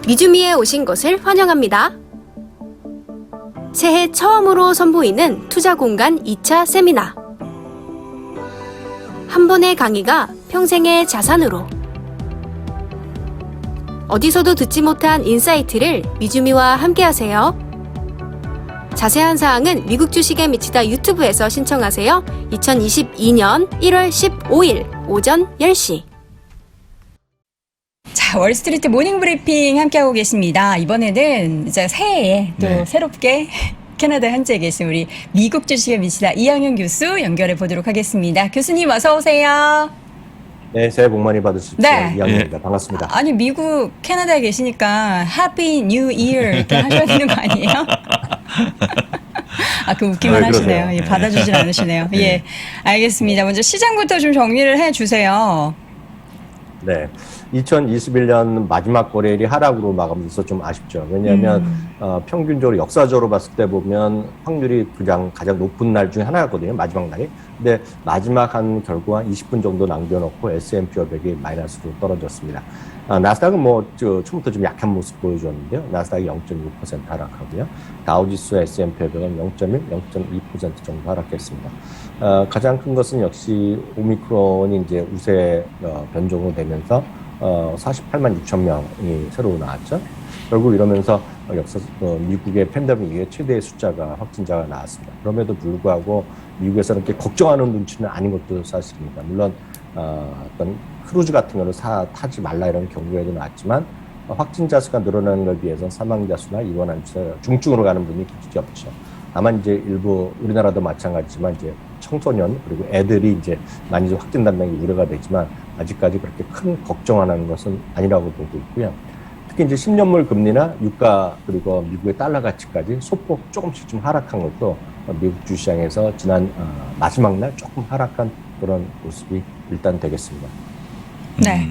미주미에 오신 것을 환영합니다. 새해 처음으로 선보이는 투자공간 2차 세미나. 한 번의 강의가 평생의 자산으로. 어디서도 듣지 못한 인사이트를 미주미와 함께하세요. 자세한 사항은 미국 주식에 미치다 유튜브에서 신청하세요. 2022년 1월 15일 오전 10시. 자, 월스트리트 모닝 브리핑 함께하고 계십니다. 이번에는 이제 새해에 또 새롭게 캐나다 현지에 계신 우리 미국 주식에 미치다 이항영 교수 연결해 보도록 하겠습니다. 교수님 어서 오세요. 네, 새해 복 많이 받으십시오. 네. 이항영입니다. 반갑습니다. 아니 미국 캐나다에 계시니까 해피 뉴 이어 이렇게 하셔야 되는 거 아니에요? 아, 그 웃기만 하시네요. 예, 받아주진 않으시네요. 예, 알겠습니다. 먼저 시장부터 좀 정리를 해주세요. 네, 2021년 마지막 거래일이 하락으로 마감돼서 좀 아쉽죠. 왜냐하면 평균적으로 역사적으로 봤을 때 보면 확률이 가장 높은 날 중에 하나였거든요. 마지막 날이. 근데 마지막 한 결국 한 20분 정도 남겨놓고 S&P 500이 마이너스로 떨어졌습니다. 나스닥은 처음부터 좀 약한 모습 보여줬는데요. 나스닥이 0.6% 하락하고요. 다우지수 S&P 500은 0.1, 0.2% 정도 하락했습니다. 가장 큰 것은 역시 오미크론이 이제 우세 변종으로 되면서 48만 6천 명이 새로 나왔죠. 결국 이러면서 미국의 팬데믹의 최대의 숫자가 확진자가 나왔습니다. 그럼에도 불구하고 미국에서는 이렇게 걱정하는 눈치는 아닌 것도 사실입니다. 물론 어떤 크루즈 같은 거를 타지 말라 이런 경고에도 나왔지만 확진자 수가 늘어나는 걸 비해서 사망자 수나 입원한 수, 중증으로 가는 분이 그렇게 없죠. 다만 이제 일부 우리나라도 마찬가지지만 이제 청소년 그리고 애들이 이제 많이 확진된다는 게 우려가 되지만 아직까지 그렇게 큰 걱정하는 것은 아니라고 보고 있고요. 특히 이제 10년물 금리나 유가 그리고 미국의 달러 가치까지 소폭 조금씩 좀 하락한 것도 미국 주시장에서 지난 마지막 날 조금 하락한 그런 모습이 일단 되겠습니다. 네.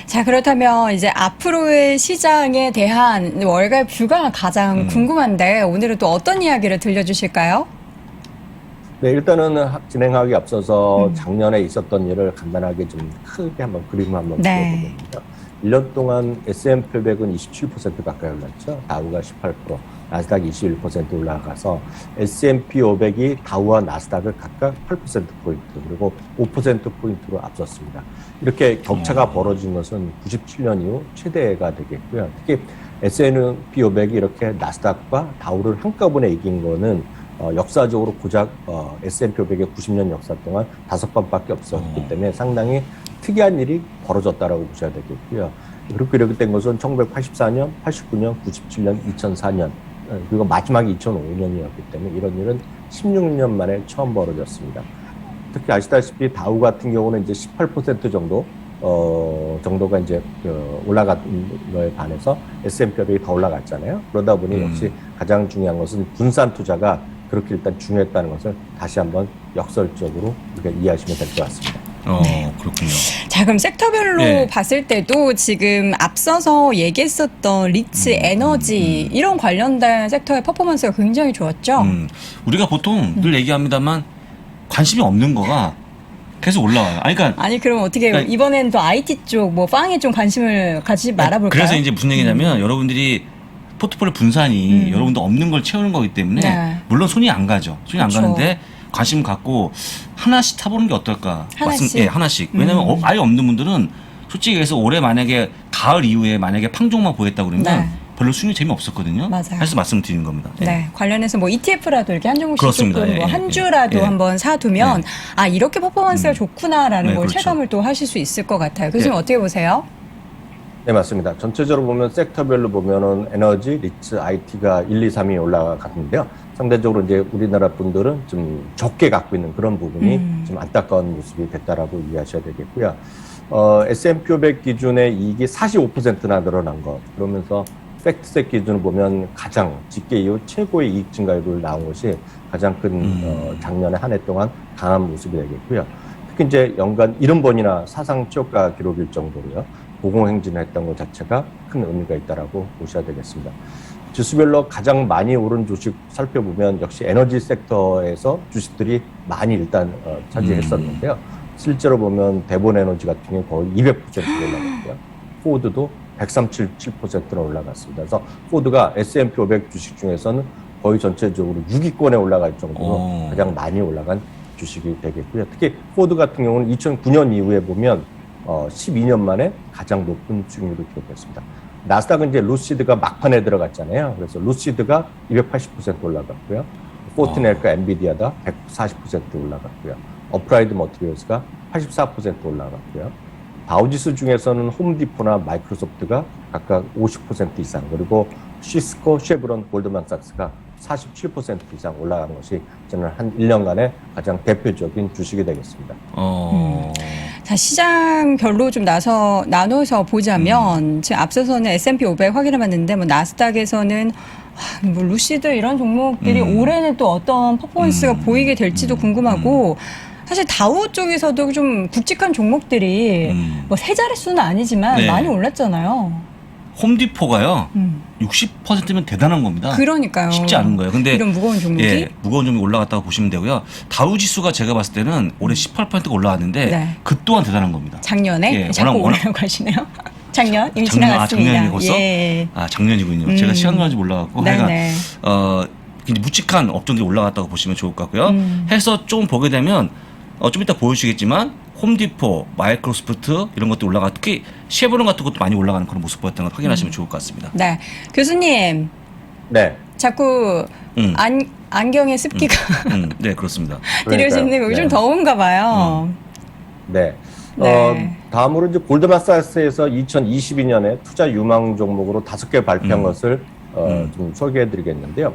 자, 그렇다면 이제 앞으로의 시장에 대한 월갈 뷰가 가장 궁금한데 오늘은 또 어떤 이야기를 들려주실까요? 네, 일단은 진행하기 앞서서 작년에 있었던 일을 간단하게 좀 크게 한번 그림을 한번 그려보겠습니다. 1년 동안 S&P 500은 27% 가까이 올랐죠. 다우가 18%, 나스닥이 21% 올라가서 S&P 500이 다우와 나스닥을 각각 8%포인트 그리고 5%포인트로 앞섰습니다. 이렇게 격차가 벌어진 것은 97년 이후 최대가 되겠고요. 특히 S&P 500이 이렇게 나스닥과 다우를 한꺼번에 이긴 거는 역사적으로 고작 S&P 500의 90년 역사 동안 5번밖에 없었기 때문에 상당히 특이한 일이 벌어졌다라고 보셔야 되겠고요. 그렇게 이렇게 된 것은 1984년, 89년, 97년, 2004년 그리고 마지막이 2005년이었기 때문에 이런 일은 16년 만에 처음 벌어졌습니다. 특히 아시다시피 다우 같은 경우는 이제 18% 정도가 이제 올라간 거에 반해서 S&P 500이 더 올라갔잖아요. 그러다 보니 역시 가장 중요한 것은 분산 투자가 그렇게 일단 중요했다는 것을 다시 한번 역설적으로 이렇게 이해하시면 될 것 같습니다. 그렇군요. 자, 그럼 섹터별로 봤을 때도 지금 앞서서 얘기했었던 리츠 에너지 이런 관련된 섹터의 퍼포먼스가 굉장히 좋았죠. 우리가 보통 늘 얘기합니다만 관심이 없는 거가 계속 올라와요. 아니 그럼 어떻게 그러니까, 이번엔 또 IT 쪽, 뭐 빵에 좀 관심을 가지지 말아볼까요? 그래서 이제 무슨 얘기냐면 여러분들이 포트폴리오 분산이 여러분도 없는 걸 채우는 거기 때문에 물론 손이 안 가죠. 손이 안 가는데 관심 갖고 하나씩 타보는 게 어떨까? 하나씩? 예, 하나씩. 왜냐면 아예 없는 분들은 솔직히 얘기해서 올해 만약에 가을 이후에 만약에 팡종만 보였다 그러면 별로 수익이 재미없었거든요. 맞아요. 그래서 말씀드리는 겁니다. 네. 관련해서 뭐 ETF라도 이렇게 한 종목씩 그렇습니다. 조금 한 주라도 한번 사두면 이렇게 퍼포먼스가 좋구나라는 걸 그렇죠. 체감을 또 하실 수 있을 것 같아요. 교수님 어떻게 보세요? 네, 맞습니다. 전체적으로 보면 섹터별로 보면은 에너지, 리츠, IT가 1, 2, 3위 올라갔는데요. 상대적으로 이제 우리나라 분들은 좀 적게 갖고 있는 그런 부분이 좀 안타까운 모습이 됐다라고 이해하셔야 되겠고요. S&P 500 기준의 이익이 45%나 늘어난 것. 그러면서 팩트셋 기준을 보면 가장 집계 이후 최고의 이익 증가율을 나온 것이 가장 큰 작년에 한 해 동안 강한 모습이 되겠고요. 특히 이제 연간 70번이나 사상 최고가 기록일 정도로요. 고공행진을 했던 것 자체가 큰 의미가 있다라고 보셔야 되겠습니다. 지수별로 가장 많이 오른 주식 살펴보면 역시 에너지 섹터에서 주식들이 많이 일단 차지했었는데요. 실제로 보면 대본 에너지 같은 경우 거의 200% 올라갔고요. 포드도 137% 올라갔습니다. 그래서 포드가 S&P 500 주식 중에서는 거의 전체적으로 6위권에 올라갈 정도로 가장 많이 올라간 주식이 되겠고요. 특히 포드 같은 경우는 2009년 이후에 보면 12년 만에 가장 높은 수익률을 기록했습니다. 나스닥은 이제 루시드가 막판에 들어갔잖아요. 그래서 루시드가 280% 올라갔고요. 포트넷과 엔비디아가 140% 올라갔고요. 어프라이드 머티리얼스가 84% 올라갔고요. 다우지수 중에서는 홈디포나 마이크로소프트가 각각 50% 이상, 그리고 시스코, 쉐브론, 골드만삭스가 47% 이상 올라간 것이 저는 한 1년간의 가장 대표적인 주식이 되겠습니다. 자, 시장별로 좀 나눠서 보자면 지금 앞서서는 S&P 500 확인해봤는데 뭐 나스닥에서는 뭐 루시드 이런 종목들이 올해는 또 어떤 퍼포먼스가 보이게 될지도 궁금하고 사실 다우 쪽에서도 좀 굵직한 종목들이 뭐 세 자릿수는 아니지만 네. 많이 올랐잖아요. 홈디포가요. 60%면 대단한 겁니다. 그러니까요. 쉽지 않은 거예요. 근데 이런 무거운 종목이? 예, 무거운 종목이 올라갔다고 보시면 되고요. 다우 지수가 제가 봤을 때는 올해 18%가 올라왔는데 네. 그 또한 대단한 겁니다. 작년에 예, 자꾸 워낙- 오라고 하시네요. 작년 이미 작년, 지나갔습니다. 작년이 벌써? 예. 작년이군요. 제가 시간 가는지 몰라갖고 하여간 네네. 굉장히 묵직한 업종들이 올라갔다고 보시면 좋을 것 같고요. 해서 좀 보게 되면 좀 이따 보여주시겠지만 홈디포, 마이크로소프트 이런 것도 올라가 특히 쉐보론 같은 것도 많이 올라가는 그런 모습 보였던 걸 확인하시면 좋을 것 같습니다. 네. 교수님 네. 자꾸 안경에 습기가 네, 그렇습니다. 들여지는 게 요즘 네. 더운가 봐요. 네. 네. 다음으로 이제 골드만삭스에서 2022년에 투자 유망 종목으로 5개 발표한 것을 좀 소개해 드리겠는데요.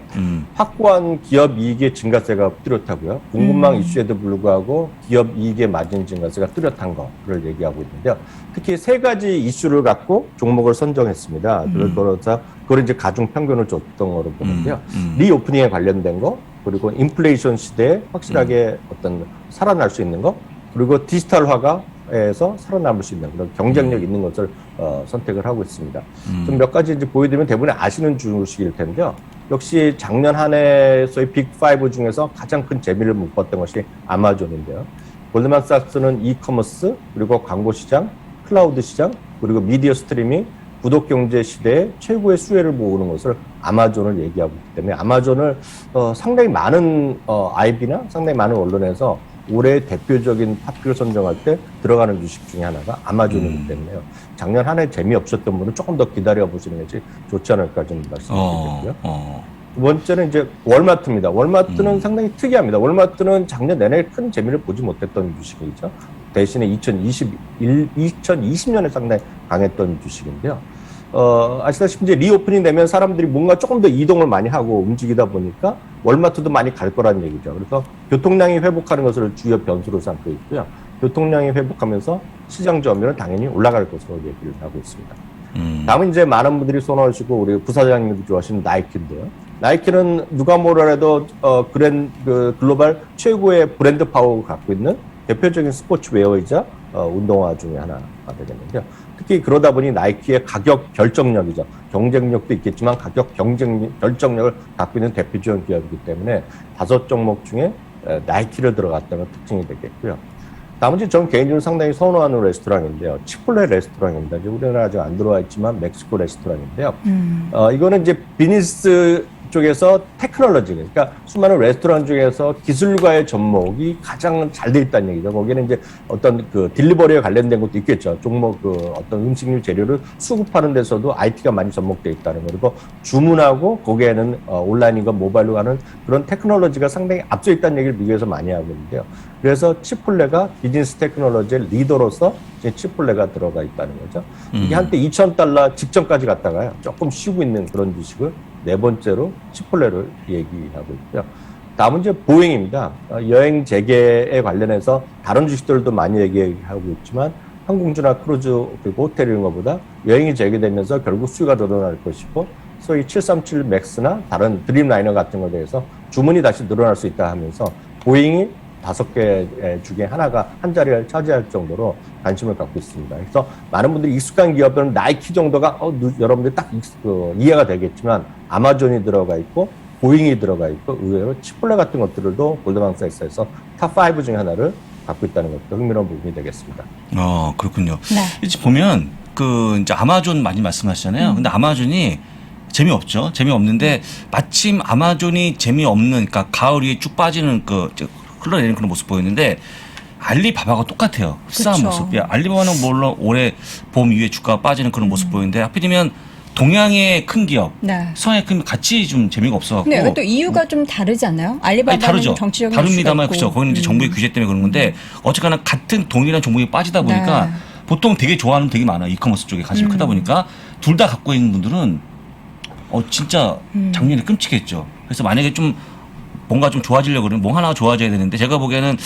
확고한 기업 이익의 증가세가 뚜렷하고요. 공급망 이슈에도 불구하고 기업 이익의 마진 증가세가 뚜렷한 거를 얘기하고 있는데요. 특히 세 가지 이슈를 갖고 종목을 선정했습니다. 그래서 그걸 이제 가중 평균을 줬던 거로 보는데요. 리오프닝에 관련된 거, 그리고 인플레이션 시대에 확실하게 어떤 살아날 수 있는 거, 그리고 디지털화가에서 살아남을 수 있는 그런 경쟁력 있는 것을 선택을 하고 있습니다. 좀 몇 가지 이제 보여드리면 대부분 아시는 주식일 텐데요. 역시 작년 한 해 소위 빅5 중에서 가장 큰 재미를 못 봤던 것이 아마존인데요. 골드만삭스는 이커머스, 그리고 광고 시장, 클라우드 시장, 그리고 미디어 스트리밍, 구독 경제 시대에 최고의 수혜를 모으는 것을 아마존을 얘기하고 있기 때문에 아마존을 상당히 많은 IB나 상당히 많은 언론에서 올해 대표적인 탑픽을 선정할 때 들어가는 주식 중에 하나가 아마존이기 때문에요. 작년 한 해 재미없었던 분은 조금 더 기다려 보시는 것이 좋지 않을까 좀 말씀드리겠고요. 두 번째는 이제 월마트입니다. 월마트는 상당히 특이합니다. 월마트는 작년 내내 큰 재미를 보지 못했던 주식이죠. 대신에 2020년에 상당히 강했던 주식인데요. 아시다시피 이제 리오프닝 되면 사람들이 뭔가 조금 더 이동을 많이 하고 움직이다 보니까 월마트도 많이 갈 거라는 얘기죠. 그래서 교통량이 회복하는 것을 주요 변수로 삼고 있고요. 교통량이 회복하면서 시장 점유율은 당연히 올라갈 것으로 얘기를 하고 있습니다. 다음은 이제 많은 분들이 선호하시고 우리 부사장님도 좋아하시는 나이키인데요. 나이키는 누가 뭐라도 글로벌 최고의 브랜드 파워를 갖고 있는 대표적인 스포츠웨어이자 운동화 중에 하나가 되겠는데요. 특히 그러다 보니 나이키의 가격 결정력이죠. 경쟁력도 있겠지만 가격 결정력을 갖고 있는 대표적인 기업이기 때문에 5종목 중에 나이키를 들어갔다는 특징이 되겠고요. 나머지 저는 개인적으로 상당히 선호하는 레스토랑인데요. 치폴레 레스토랑입니다. 이제 우리나라 아직 안 들어와 있지만 멕시코 레스토랑인데요. 이거는 이제 비즈니스 쪽에서 테크놀로지, 그러니까 수많은 레스토랑 중에서 기술과의 접목이 가장 잘 돼 있다는 얘기죠. 거기는 이제 어떤 그 딜리버리에 관련된 것도 있겠죠. 종목 어떤 음식물 재료를 수급하는 데서도 IT가 많이 접목돼 있다는 거. 그리고 주문하고 거기에는 온라인과 모바일로 가는 그런 테크놀로지가 상당히 앞서 있다는 얘기를 미국에서 많이 하고 있는데요. 그래서 치폴레가 비즈니스 테크놀로지의 리더로서 이제 치폴레가 들어가 있다는 거죠. 이게 한때 $2,000 직전까지 갔다가요. 조금 쉬고 있는 그런 주식을 네 번째로 치폴레를 얘기하고 있고요. 다음은 이제 보잉입니다. 여행 재개에 관련해서 다른 주식들도 많이 얘기하고 있지만 항공주나 크루즈 그리고 호텔 이런 것보다 여행이 재개되면서 결국 수요가 늘어날 것이고 소위 737 맥스나 다른 드림라이너 같은 것에 대해서 주문이 다시 늘어날 수 있다 하면서 보잉이 5개 중에 하나가 한 자리를 차지할 정도로 관심을 갖고 있습니다. 그래서 많은 분들이 익숙한 기업들은 나이키 정도가 여러분들이 딱 이해가 되겠지만 아마존이 들어가 있고 보잉이 들어가 있고 의외로 치폴레 같은 것들도 골드만삭스에서 탑5 중에 하나를 갖고 있다는 것도 흥미로운 부분이 되겠습니다. 그렇군요. 네. 이제 보면 그 이제 아마존 많이 말씀하시잖아요. 근데 아마존이 재미없죠. 재미없는데 마침 아마존이 재미없는, 그러니까 가을이 쭉 빠지는 그 흘러내리는 그런 모습 보였는데 알리바바가 똑같아요. 흡사한 그쵸. 모습. 야, 알리바바는 물론 올해 봄 이후에 주가가 빠지는 그런 모습 보이는데 하필이면 동양의 큰 기업, 네. 서양의 큰 기업 같이 좀 재미가 없어갖고. 근데 이것도 이유가 좀 다르지 않나요? 알리바바는 다르죠. 정치적인 다릅니다만 이슈가 그렇죠. 있고. 거기는 이제 정부의 규제 때문에 그런 건데 어쨌거나 같은 동일한 종목이 빠지다 보니까 네. 보통 되게 좋아하는 되게 많아요. 이커머스 쪽에 관심이 크다 보니까 둘 다 갖고 있는 분들은 진짜 작년에 끔찍했죠. 그래서 만약에 좀 뭔가 좀 좋아지려고 그러면 뭐 하나가 좋아져야 되는데 제가 보기에는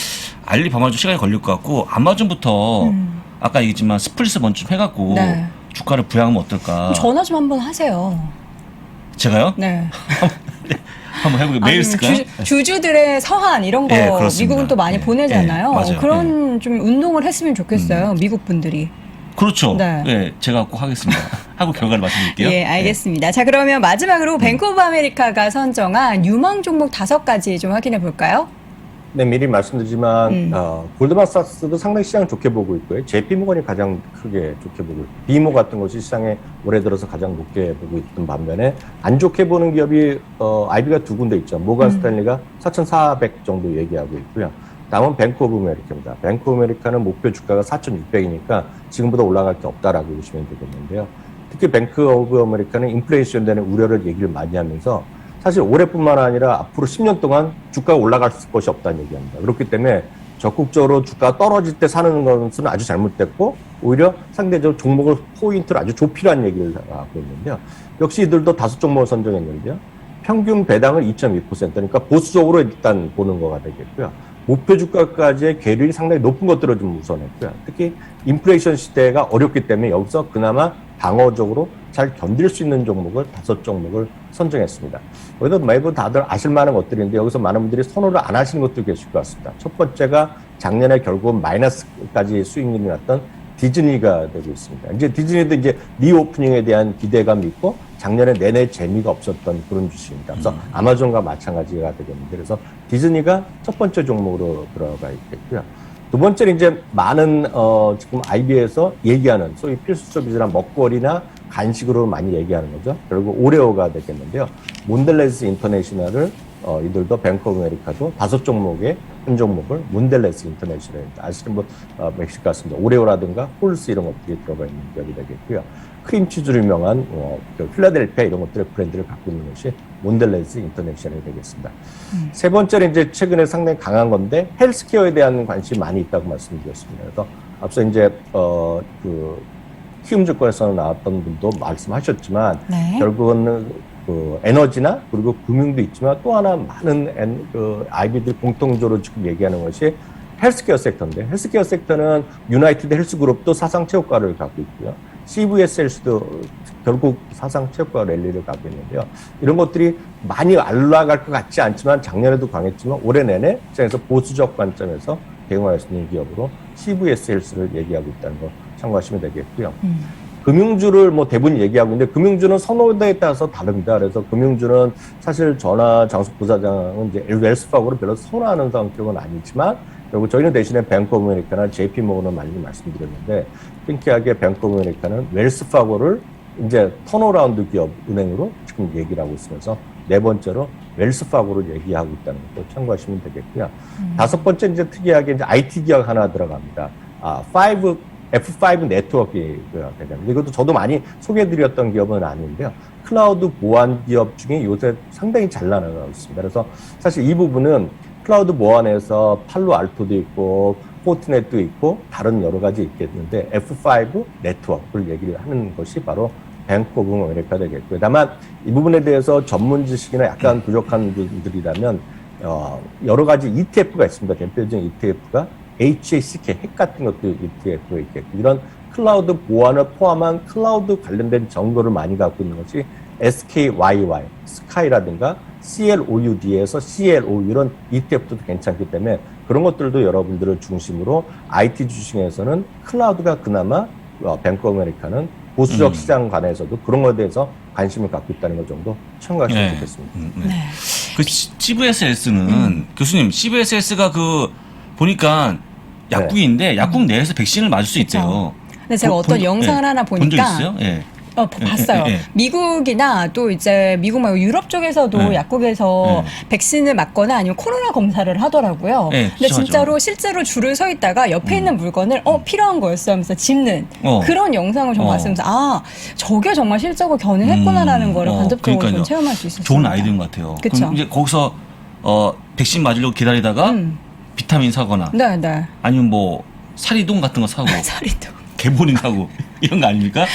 알리바바는 좀 시간이 걸릴 것 같고 아마존부터 아까 얘기했지만 스플릿을 먼저 좀 해갖고 네. 주가를 부양하면 어떨까. 그럼 전화 좀 한번 하세요. 제가요? 네. 한번 해보게. 메일 쓸까요? 주주들의 서한 이런 거 예, 그렇습니다. 미국은 또 많이 예, 보내잖아요. 예, 맞아요. 그런 좀 운동을 했으면 좋겠어요. 미국 분들이. 그렇죠. 네. 네, 제가 꼭 하겠습니다. 하고 결과를 말씀드릴게요. 예, 알겠습니다. 자, 그러면 마지막으로 뱅크 오브 아메리카가 선정한 유망 종목 5가지 좀 확인해 볼까요? 네, 미리 말씀드리지만 골드만삭스도 상당히 시장 좋게 보고 있고요. JP모건이 가장 크게 좋게 보고 있고 비모 같은 것이 시장에 올해 들어서 가장 높게 보고 있던 반면에 안 좋게 보는 기업이 IB가 두 군데 있죠. 모건 스탠리가 4,400 정도 얘기하고 있고요. 다음은 뱅크 오브 아메리카입니다. 뱅크 오브 아메리카는 목표 주가가 4,600이니까 지금보다 올라갈 게 없다라고 보시면 되겠는데요. 특히 뱅크 오브 아메리카는 인플레이션 되는 우려를 얘기를 많이 하면서 사실 올해뿐만 아니라 앞으로 10년 동안 주가가 올라갈 것이 없다는 얘기합니다. 그렇기 때문에 적극적으로 주가가 떨어질 때 사는 것은 아주 잘못됐고 오히려 상대적으로 종목을 포인트를 아주 좁히라는 얘기를 하고 있는데요. 역시 이들도 5종목을 선정했는데요. 평균 배당을 2.2%, 그러니까 보수적으로 일단 보는 거가 되겠고요. 목표 주가까지의 계율이 상당히 높은 것들을 좀 우선했고요. 특히 인플레이션 시대가 어렵기 때문에 여기서 그나마 방어적으로 잘 견딜 수 있는 종목을 5종목을 선정했습니다. 여기서 매번 다들 아실 만한 것들인데 여기서 많은 분들이 선호를 안 하시는 것도 계실 것 같습니다. 첫 번째가 작년에 결국 마이너스까지 수익률이 났던 디즈니가 되고 있습니다. 이제 디즈니도 이제 리오프닝에 대한 기대감이 있고 작년에 내내 재미가 없었던 그런 주식입니다. 그래서 아마존과 마찬가지가 되겠는데 그래서 디즈니가 첫 번째 종목으로 들어가 있겠고요. 두 번째는 이제 많은 지금 IB에서 얘기하는 소위 필수 서비스나 먹거리나 간식으로 많이 얘기하는 거죠. 결국 오레오가 되겠는데요. 몬델레스 인터내셔널을 이들도 뱅크 오브 아메리카도 5종목의 한 종목을 몬델레스 인터내셔널입니다. 아시는 분 멕시코 같습니다. 오레오라든가 홀스 이런 것들이 들어가 있는 기업이 되겠고요. 크림치즈로 유명한 필라델피아 이런 것들의 브랜드를 갖고 있는 것이 몬델레스 인터내셔널이 되겠습니다. 세 번째는 이제 최근에 상당히 강한 건데 헬스케어에 대한 관심이 많이 있다고 말씀드렸습니다. 그래서 앞서 이제 키움증권에서 나왔던 분도 말씀하셨지만 네. 결국은 에너지나 그리고 금융도 있지만 또 하나 많은 IB들 공통적으로 지금 얘기하는 것이 헬스케어 섹터인데 헬스케어 섹터는 유나이티드 헬스그룹도 사상 최고가를 갖고 있고요. CVSL도 결국 사상 최고가 랠리를 갖고 있는데요. 이런 것들이 많이 올라갈 것 같지 않지만 작년에도 강했지만 올해 내내 시장에서 보수적 관점에서 대응할 수 있는 기업으로 CVSL를 얘기하고 있다는 거 참고하시면 되겠고요. 금융주를 뭐 대부분 얘기하고 있는데 금융주는 선호도에 따라서 다릅니다. 그래서 금융주는 사실 저나 장숙 부사장은 이제 웰스파고를 별로 선호하는 성격은 아니지만 그리고 저희는 대신에 뱅크 오브 아메리카나 JP모건을 많이 말씀드렸는데 흔쾌하게 뱅크 오브 아메리카는 웰스파고를 이제 턴어라운드 기업 은행으로 지금 얘기를 하고 있으면서 네 번째로 웰스파고를 얘기하고 있다는 것도 참고하시면 되겠고요. 다섯 번째 이제 특이하게 이제 IT 기업 하나 들어갑니다. F5 네트워크가 되겠는데 이것도 저도 많이 소개해드렸던 기업은 아닌데요. 클라우드 보안 기업 중에 요새 상당히 잘 나가고 있습니다. 그래서 사실 이 부분은 클라우드 보안에서 팔로 알토도 있고 포트넷도 있고 다른 여러 가지 있겠는데 F5 네트워크를 얘기를 하는 것이 바로 뱅크 오브 아메리카 되겠고요. 다만 이 부분에 대해서 전문 지식이나 약간 부족한 분들이라면 여러 가지 ETF가 있습니다. 대표적인 ETF가 HACK, 핵 같은 것도 ETF가 있겠고 이런 클라우드 보안을 포함한 클라우드 관련된 정보를 많이 갖고 있는 것이 SKYY, 스카이라든가 CLOUD에서 CLO 이런 ETF도 괜찮기 때문에 그런 것들도 여러분들을 중심으로 IT 주식에서는 클라우드가 그나마 뱅크 오브 아메리카는 보수적 시장 관해서도 그런 것에 대해서 관심을 갖고 있다는 것 정도 참고하시면 좋겠습니다. 네. 그 CVSS는 교수님, CVSS가 보니까 약국인데 약국 내에서 백신을 맞을 수 있대요. 근데 제가 어떤 영상을 하나 본적 보니까 있어요? 예. 봤어요. 예. 미국이나 또 이제 미국 말고 유럽 쪽에서도 예. 약국에서 백신을 맞거나 아니면 코로나 검사를 하더라고요. 예, 근데 진짜 진짜로 실제로 줄을 서 있다가 옆에 있는 물건을 필요한 거였어 하면서 짚는 그런 영상을 좀 봤으면서 아 저게 정말 실제로 가능했구나라는 거를 간접적으로 좀 그러니까요. 체험할 수 있었어요. 좋은 아이디어인 것 같아요. 그쵸. 그럼 이제 거기서 백신 맞으려고 기다리다가 비타민 사거나 네. 아니면 뭐 사리동 같은 거 사고 사리도. 개보린 사고 이런 거 아닙니까?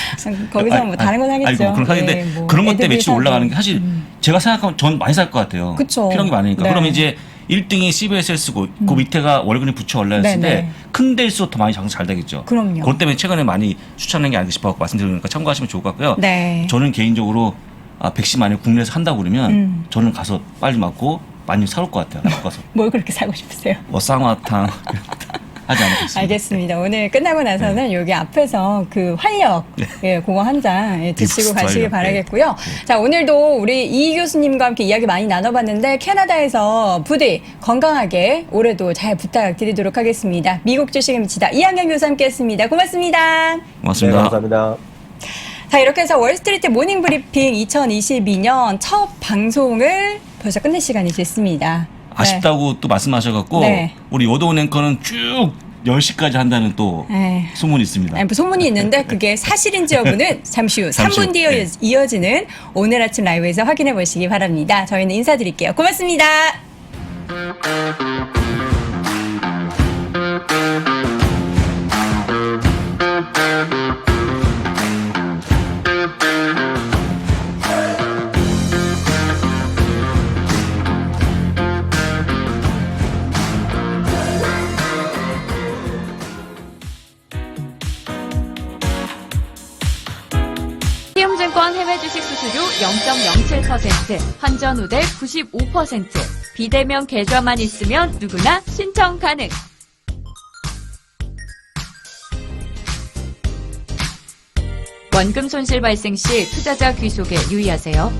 거기서 뭐 다른 건 하겠죠. 아이고, 그런 거 하는데 네, 뭐 그런 것 때문에 애들이 매출이 올라가는 게 사실 제가 생각하면 전 많이 살 것 같아요. 그쵸. 필요한 게 많으니까. 네. 그러면 이제 1등이 CBSS고 그 밑에가 월급이 붙여 올라갔을 네, 때 네. 큰 데일수록 더 많이 장사 잘 되겠죠. 그럼요. 그것 때문에 최근에 많이 추천하는 게 아닐까 싶어 말씀드리니까 참고하시면 좋을 것 같고요. 네. 저는 개인적으로 백신 만약 국내에서 한다고 그러면 저는 가서 빨리 맞고 많이 사올 것 같아요. 한국 가서. 뭘 그렇게 사고 싶으세요? 뭐 쌍화탕 하지 않겠습니다. 알겠습니다. 오늘 끝나고 나서는 여기 앞에서 그 활력, 예, 그거 한 잔 드시고 딥스트 가시길 활력, 바라겠고요. 자, 오늘도 우리 이 교수님과 함께 이야기 많이 나눠봤는데 캐나다에서 부디 건강하게 올해도 잘 부탁드리도록 하겠습니다. 미국 주식에 미치다 이한경 교수 함께했습니다. 고맙습니다. 고맙습니다. 네, 감사합니다. 자, 이렇게 해서 월스트리트 모닝 브리핑 2022년 첫 방송을 벌써 끝낼 시간이 됐습니다. 아쉽다고 또 말씀하셔갖고 네. 우리 여도은 앵커는 쭉 10시까지 한다는 또 네. 소문이 있습니다. 아니, 뭐 소문이 있는데 그게 사실인지 여부는 잠시 후 잠시 후, 3분 뒤에 네. 이어지는 오늘 아침 라이브에서 확인해 보시기 바랍니다. 저희는 인사드릴게요. 고맙습니다. 키움증권 해외 주식 수수료 0.07%, 환전 우대 95%, 비대면 계좌만 있으면 누구나 신청 가능. 원금 손실 발생 시 투자자 귀속에 유의하세요.